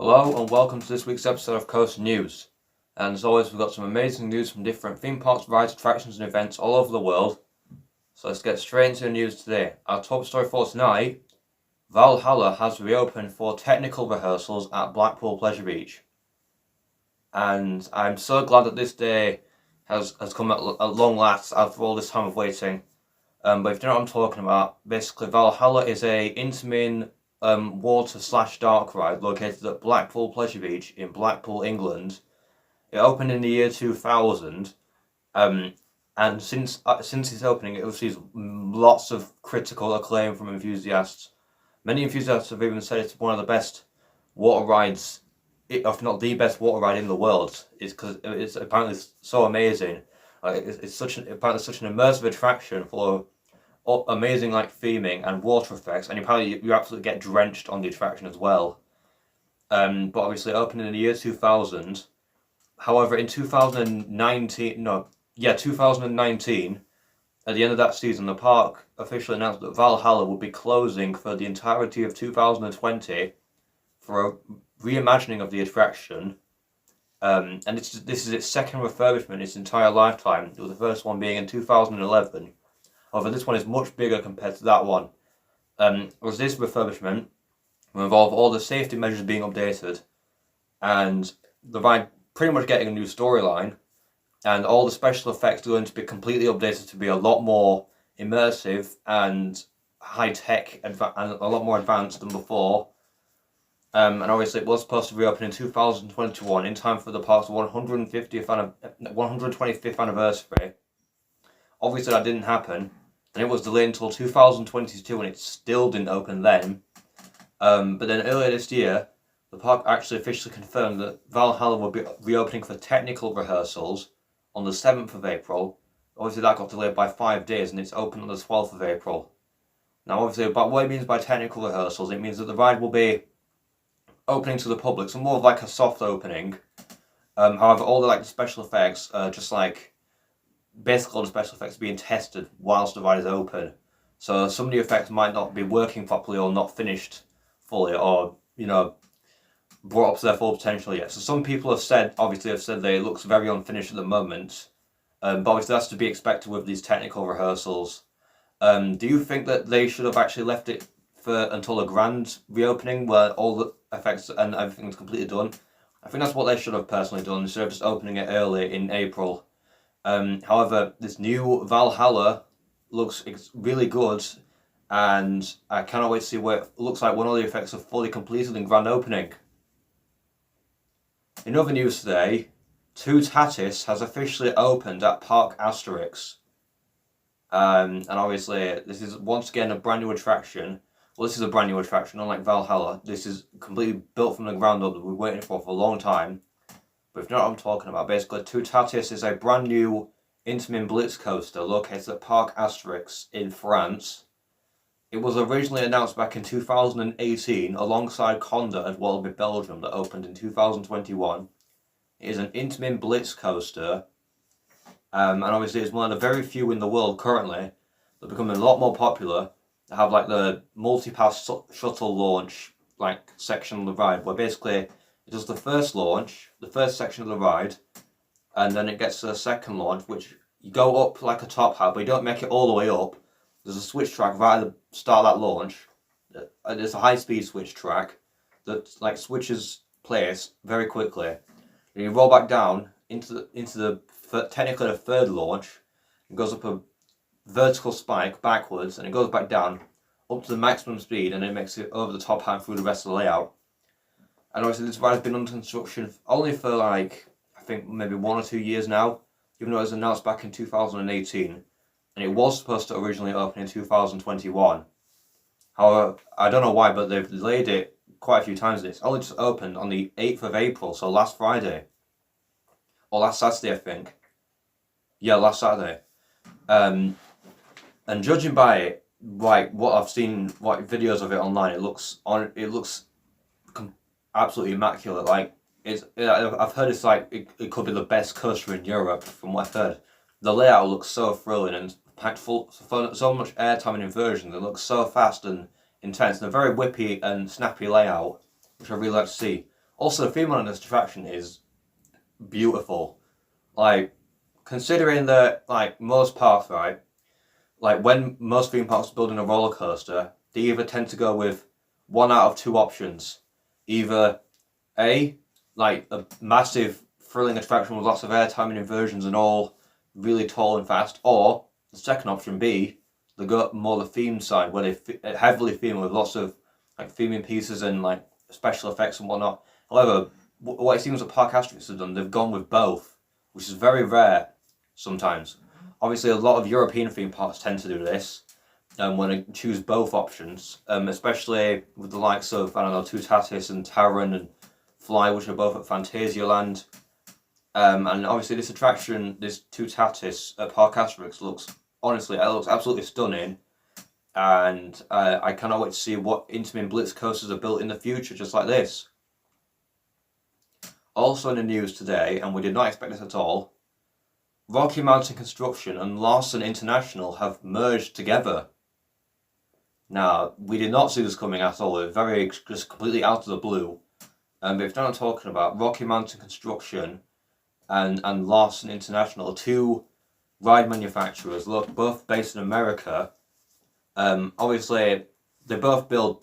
Hello and welcome to this week's episode of CNEWS. And as always, we've got some amazing news from different theme parks, rides, attractions and events all over the world. So let's get straight into the news today. Our top story for tonight, Valhalla has reopened for technical rehearsals at Blackpool Pleasure Beach. And I'm so glad that this day has come at long last after all this time of waiting. But if you know what I'm talking about, basically Valhalla is a intamin water/dark ride located at Blackpool Pleasure Beach in Blackpool, England. It opened in the year 2000, and since its opening, it receives lots of critical acclaim from enthusiasts. Many enthusiasts have even said it's one of the best water rides, if not the best water ride in the world. It's because it's apparently so amazing. It's apparently such an immersive attraction for amazing theming and water effects, and you absolutely get drenched on the attraction as well. But obviously it opened in the year 2000. However, in 2019, at the end of that season, the park officially announced that Valhalla would be closing for the entirety of 2020 for a reimagining of the attraction. And this is its second refurbishment in its entire lifetime, with the first one being in 2011. However, this one is much bigger compared to that one. As this refurbishment will involve all the safety measures being updated, and the ride pretty much getting a new storyline, and all the special effects are going to be completely updated to be a lot more immersive and high-tech and a lot more advanced than before. And obviously it was supposed to reopen in 2021 in time for the park's 125th anniversary. Obviously that didn't happen, and it was delayed until 2022, and it still didn't open then. But then earlier this year, the park actually officially confirmed that Valhalla will be reopening for technical rehearsals on the 7th of April. Obviously that got delayed by 5 days, and it's open on the 12th of April. Now obviously, about what it means by technical rehearsals, it means that the ride will be opening to the public, so more of like a soft opening. However, all the special effects are just basically all the special effects are being tested whilst the ride is open. So some of the effects might not be working properly or not finished fully, or brought up to their full potential yet. So some people have said that it looks very unfinished at the moment. But obviously that's to be expected with these technical rehearsals. Do you think that they should have actually left it until a grand reopening where all the effects and everything's completely done? I think that's what they should have personally done, instead of just opening it early in April. However, this new Valhalla looks really good, and I cannot wait to see what it looks like when all the effects are fully completed in grand opening. In other news today, Toutatis has officially opened at Parc Astérix. And obviously this is once again a brand new attraction. Well, this is a brand new attraction, unlike Valhalla. This is completely built from the ground up that we've been waiting for a long time. But if you know what I'm talking about, basically Toutatis is a brand new intamin blitz coaster located at Parc Astérix in France. It was originally announced back in 2018 alongside Conda at Walibi, Belgium, that opened in 2021. It is an intamin blitz coaster, and obviously it's one of the very few in the world currently that are becoming a lot more popular. They have the multi-pass shuttle launch section of the ride, where basically it does the first launch, the first section of the ride, and then it gets to the second launch, which you go up like a top hat, but you don't make it all the way up. There's a switch track right at the start of that launch. It's a high-speed switch track that switches place very quickly. And you roll back down into technically the third launch. It goes up a vertical spike backwards, and it goes back down up to the maximum speed, and it makes it over the top hat through the rest of the layout. And obviously this ride has been under construction only for I think maybe 1 or 2 years now, even though it was announced back in 2018. And it was supposed to originally open in 2021. However, I don't know why, but they've delayed it quite a few times, and it's only just opened on the 8th of April, so last Friday. Or last Saturday, I think. Yeah, last Saturday. And judging by what I've seen, videos of it online, it looks absolutely immaculate. I've heard it's it could be the best coaster in Europe, from what I've heard. The layout looks so thrilling and packed full so much airtime and inversion. It looks so fast and intense, and a very whippy and snappy layout, which I really like to see. Also, the theme on this attraction is beautiful. Like, considering that, like, most parks, right? Like, when most theme parks are building a roller coaster, they either tend to go with one out of two options. Either A, like a massive thrilling attraction with lots of airtime and inversions and all really tall and fast, or the second option B, they go more the theme side where they heavily theme with lots of like theming pieces and like special effects and whatnot. However, what it seems that Parc Astérix have done, they've gone with both, which is very rare sometimes. Obviously, a lot of European theme parks tend to do this, when they choose both options, especially with the likes of, I don't know, Toutatis and Taron and Fly, which are both at Phantasialand. And obviously this attraction, this Toutatis at Parc Astérix looks absolutely stunning. And I cannot wait to see what Intamin Blitz coasters are built in the future, just like this. Also in the news today, and we did not expect this at all, Rocky Mountain Construction and Larson International have merged together. Now, we did not see this coming at all. It was just completely out of the blue. But if I'm talking about Rocky Mountain Construction and Larson International, two ride manufacturers, both based in America. Obviously, they both build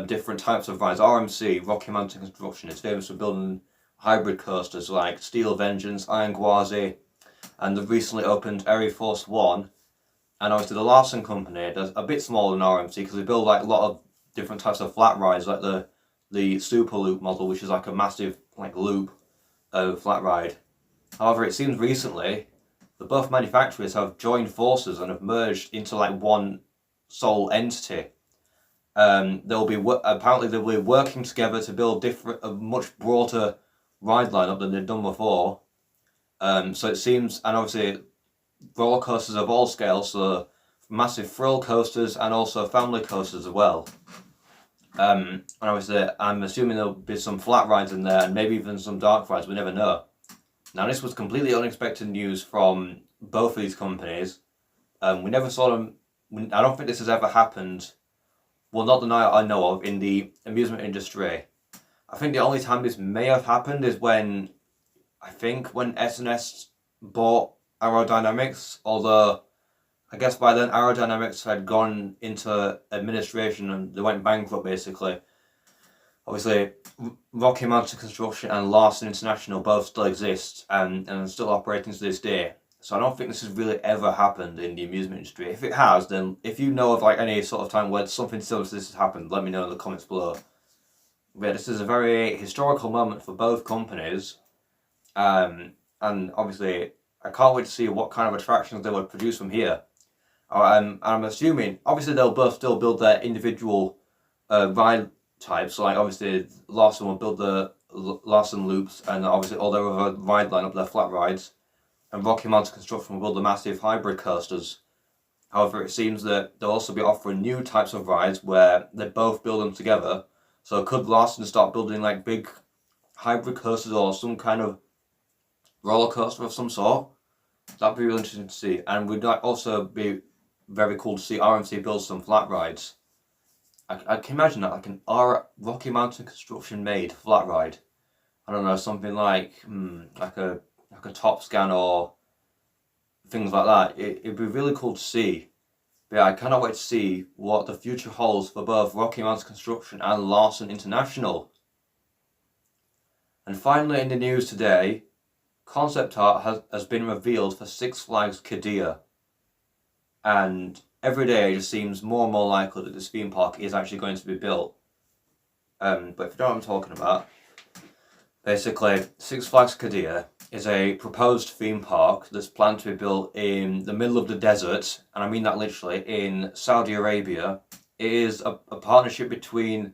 different types of rides. RMC, Rocky Mountain Construction, is famous for building hybrid coasters like Steel Vengeance, Iron Gwazi, and the recently opened Air Force One. And obviously the Larson company, they're a bit smaller than RMC because they build like a lot of different types of flat rides, like the Super Loop model, which is like a massive like loop flat ride. However, it seems recently that both manufacturers have joined forces and have merged into like one sole entity. Apparently they'll be working together to build a much broader ride lineup than they've done before. So it seems, and obviously roller coasters of all scales, so massive thrill coasters and also family coasters as well. And obviously I'm assuming there'll be some flat rides in there and maybe even some dark rides, we never know. Now this was completely unexpected news from both of these companies. We never saw them, I don't think this has ever happened, well not that I know of, in the amusement industry. I think the only time this may have happened is when S&S bought Aerodynamics, although I guess by then Aerodynamics had gone into administration and they went bankrupt basically. Obviously, Rocky Mountain Construction and Larson International both still exist and are still operating to this day. So I don't think this has really ever happened in the amusement industry. If it has, then if you know of like any sort of time where something similar to this has happened, let me know in the comments below. But this is a very historical moment for both companies. And obviously, I can't wait to see what kind of attractions they would produce from here. I'm assuming, obviously they'll both still build their individual ride types. So like obviously Larson will build the Larson loops and obviously all their other ride lineup, their flat rides. And Rocky Mountain Construction will build the massive hybrid coasters. However, it seems that they'll also be offering new types of rides where they both build them together. So could Larson start building like big hybrid coasters or some kind of roller coaster of some sort? That'd be really interesting to see. And would that also be very cool to see RMC build some flat rides? I can imagine that, like an Rocky Mountain Construction made flat ride. I don't know, something like like a Top Scan or things like that. It'd be really cool to see. But yeah, I cannot wait to see what the future holds for both Rocky Mountain Construction and Larson International. And finally in the news today, concept art has been revealed for Six Flags Quiddiya. And every day it just seems more and more likely that this theme park is actually going to be built. But if you don't know what I'm talking about, basically Six Flags Quiddiya is a proposed theme park that's planned to be built in the middle of the desert, and I mean that literally, in Saudi Arabia. It is a partnership between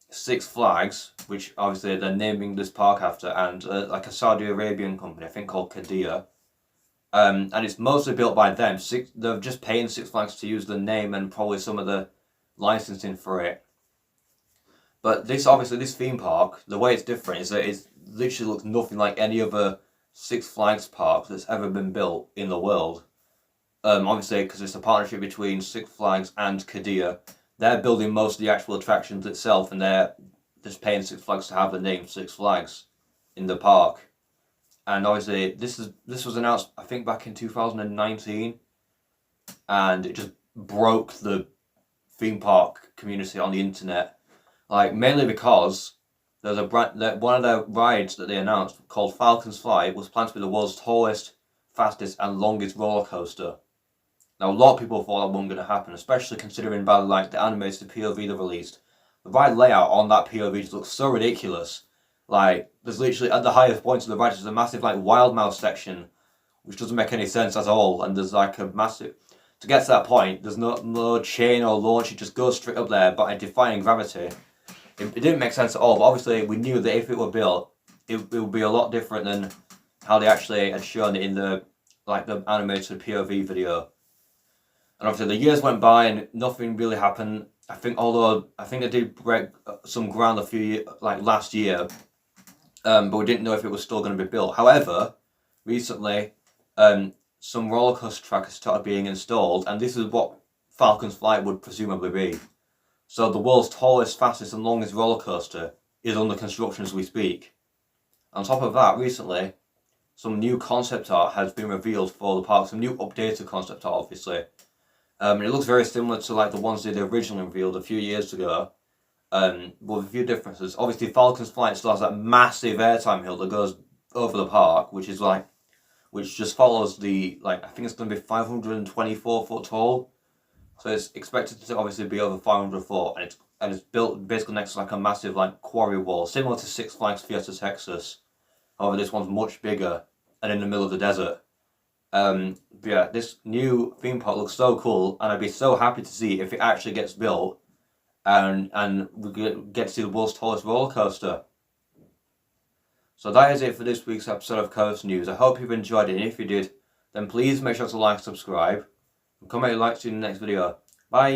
Six Flags, which obviously they're naming this park after, and like a Saudi Arabian company, I think called Qiddiya. And it's mostly built by them. They're just paying Six Flags to use the name and probably some of the licensing for it. But this theme park, the way it's different is that it literally looks nothing like any other Six Flags park that's ever been built in the world. Obviously, because it's a partnership between Six Flags and Qiddiya. They're building most of the actual attractions itself, and they're just paying Six Flags to have the name Six Flags in the park. And obviously, this was announced, I think, back in 2019, and it just broke the theme park community on the internet. Like, mainly because there's one of the rides that they announced called Falcon's Flight was planned to be the world's tallest, fastest, and longest roller coaster. Now, a lot of people thought that wasn't going to happen, especially considering by like the animated POV they released. The ride layout on that POV just looks so ridiculous. Like, there's literally, at the highest point of the ride, there's a massive, like, wild mouse section, which doesn't make any sense at all, and there's, like, a massive... To get to that point, there's no chain or launch, it just goes straight up there, but defying gravity. It didn't make sense at all, but obviously we knew that if it were built, it would be a lot different than how they actually had shown it in the, like, the animated POV video. And obviously the years went by and nothing really happened. I think they did break some ground last year, but we didn't know if it was still going to be built. However, recently, some roller coaster trackers started being installed, and this is what Falcon's Flight would presumably be. So the world's tallest, fastest, and longest roller coaster is under construction as we speak. On top of that, recently, some new concept art has been revealed for the park. Some new updated concept art, obviously. And it looks very similar to like the ones they originally revealed a few years ago. With a few differences. Obviously, Falcon's Flight still has that massive airtime hill that goes over the park, which just follows the, like, I think it's going to be 524 foot tall. So it's expected to obviously be over 500 foot, and it's built basically next to like a massive like quarry wall, similar to Six Flags Fiesta Texas. However, this one's much bigger and in the middle of the desert. But yeah, this new theme park looks so cool, and I'd be so happy to see if it actually gets built. And we get to see the world's tallest roller coaster. So that is it for this week's episode of Coast News. I hope you've enjoyed it, and if you did, then please make sure to like, subscribe, and comment your likes in the next video. Bye!